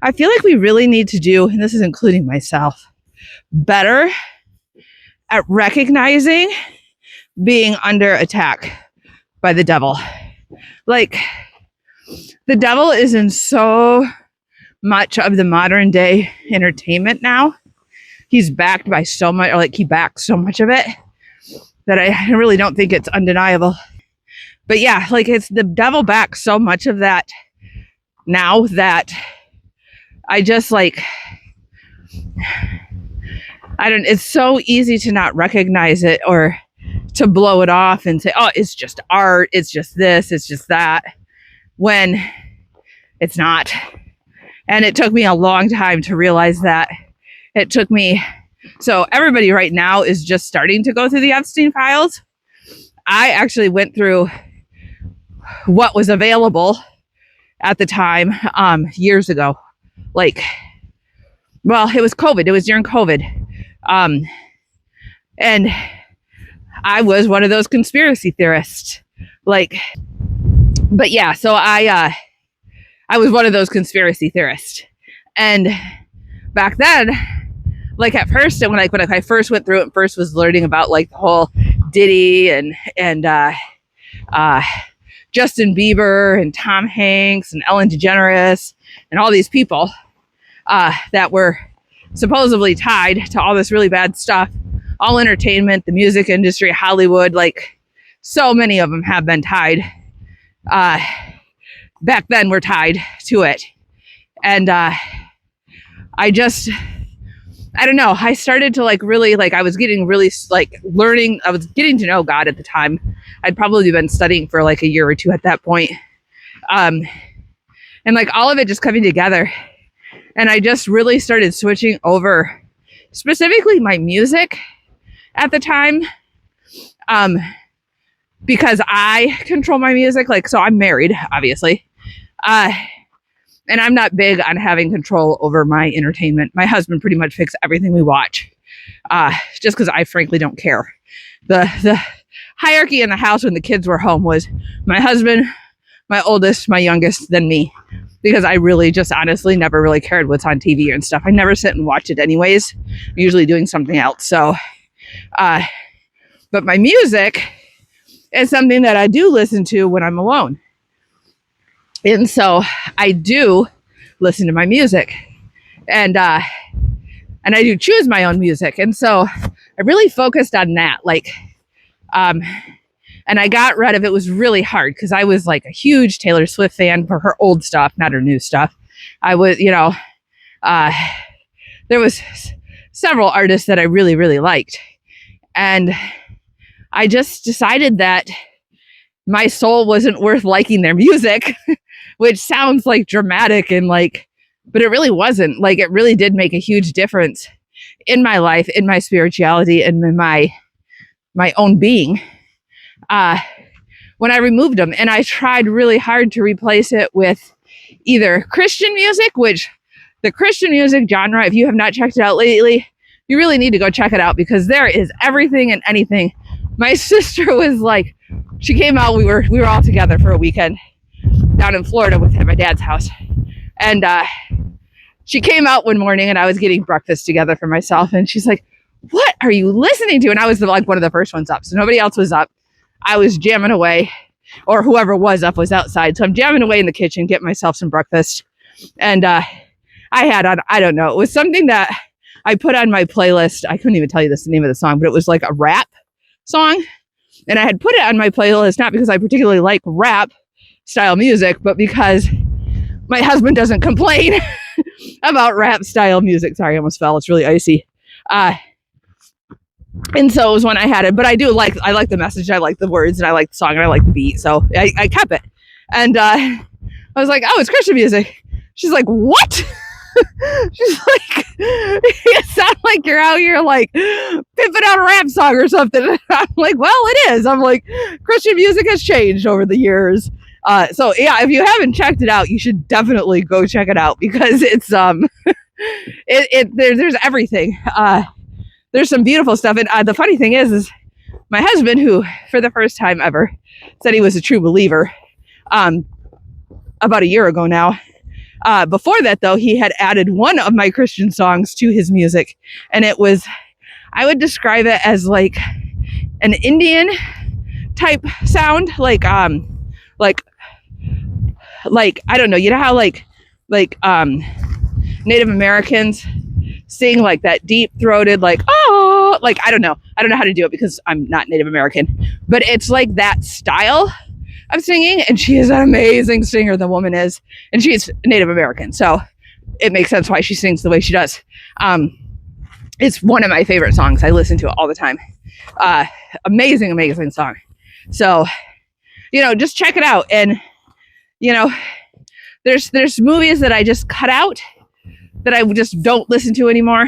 I feel like we really need to do, and this is including myself, better at recognizing being under attack by the devil. Like, the devil is in so much of the modern day entertainment now. He's backed by so much, or like he backs so much of it that I really don't think it's undeniable. But yeah, like it's the devil backs so much of that now that I just like, it's so easy to not recognize it or to blow it off and say, oh, it's just art, it's just this, it's just that, when it's not. And it took me a long time to realize that. It took me, so everybody right now is just starting to go through the Epstein files. I actually went through what was available at the time, years ago. Like, well, it was COVID. It was during COVID. And I was one of those conspiracy theorists. Like, but yeah, so I was one of those conspiracy theorists. And back then, like at first, when I first went through it and first was learning about like the whole Diddy and Justin Bieber and Tom Hanks and Ellen DeGeneres and all these people that were supposedly tied to all this really bad stuff, all entertainment, the music industry, Hollywood, like so many of them have been tied. Back then were tied to it. And I don't know. I started to like really, like I was getting really like learning. I was getting to know God at the time. I'd probably been studying for like a year or two at that point. And like all of it just coming together. And I just really started switching over specifically my music at the time. Because I control my music. Like, so I'm married, obviously. And I'm not big on having control over my entertainment. My husband pretty much picks everything we watch, just because I frankly don't care. The hierarchy in the house when the kids were home was my husband, my oldest, my youngest, then me. Because I really just honestly never really cared what's on TV and stuff. I never sit and watch it anyways. I'm usually doing something else. So, but my music is something that I do listen to when I'm alone. And so I do listen to my music, and I do choose my own music. And so I really focused on that. Like, and I got rid of it. Was really hard because I was like a huge Taylor Swift fan for her old stuff, not her new stuff. I was, there was several artists that I really, really liked. And I just decided that my soul wasn't worth liking their music, which sounds like dramatic and like, but it really wasn't. Like, it really did make a huge difference in my life, in my spirituality, and in my own being. When I removed them, and I tried really hard to replace it with either Christian music, which the Christian music genre, if you have not checked it out lately, you really need to go check it out because there is everything and anything. My sister was like, she came out, we were all together for a weekend down in Florida with at my dad's house. And she came out one morning and I was getting breakfast together for myself. And she's like, what are you listening to? And I was like one of the first ones up. So nobody else was up. I was jamming away, or whoever was up was outside. So I'm jamming away in the kitchen, getting myself some breakfast. And I had on, I don't know, it was something that I put on my playlist. I couldn't even tell you the name of the song, but it was like a rap song. And I had put it on my playlist, not because I particularly like rap style music, but because my husband doesn't complain about rap style music. Sorry, I almost fell. It's really icy. And so it was when I had it, but I like the message. I like the words and I like the song and I like the beat. So I kept it. And I was like, oh, it's Christian music. She's like, what? She's like, it sounds like you're out here like pimping out a rap song or something. And I'm like, well, it is. I'm like, Christian music has changed over the years. So yeah, if you haven't checked it out, you should definitely go check it out because it's there's everything. There's some beautiful stuff. And the funny thing is my husband, who for the first time ever said he was a true believer, about a year ago now, Before that, though, he had added one of my Christian songs to his music, and it was, I would describe it as like an Indian type sound, like I don't know, you know how like Native Americans sing like that deep throated, like, oh, like, I don't know how to do it because I'm not Native American, but it's like that style of singing. And she is an amazing singer, the woman is, and she's Native American, so it makes sense why she sings the way she does. It's one of my favorite songs. I listen to it all the time. Amazing song. So, just check it out. And there's movies that I just cut out, that I just don't listen to anymore.